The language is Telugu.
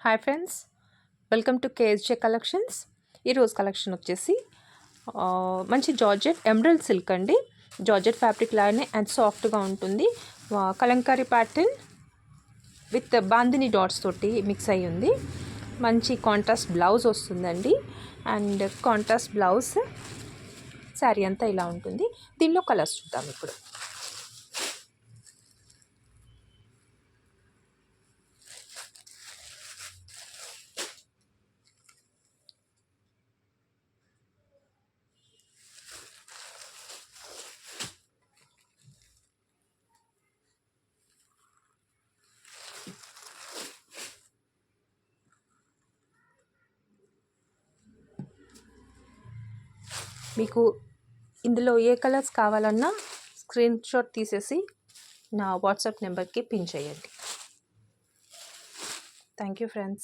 Hi friends, welcome to KSJ collections. ఈరోజు కలెక్షన్ వచ్చేసి మంచి జార్జెట్ ఎమరల్డ్ సిల్క్ అండి. జార్జెట్ ఫ్యాబ్రిక్ లాగానే అండ్ సాఫ్ట్గా ఉంటుంది. Kalamkari pattern with Bandhani dots తోటి మిక్స్ అయ్యి ఉంది. మంచి కాంట్రాస్ట్ బ్లౌజ్ వస్తుందండి. అండ్ కాంట్రాస్ట్ బ్లౌజ్ శారీ అంతా ఇలా ఉంటుంది. దీనిలో కలర్స్ చూద్దాం ఇప్పుడు. మీకు ఇందులో ఏ కలర్స్ కావాలన్నా స్క్రీన్ షాట్ తీసేసి నా వాట్సాప్ నెంబర్కి పిన్ చేయండి. Thank you friends.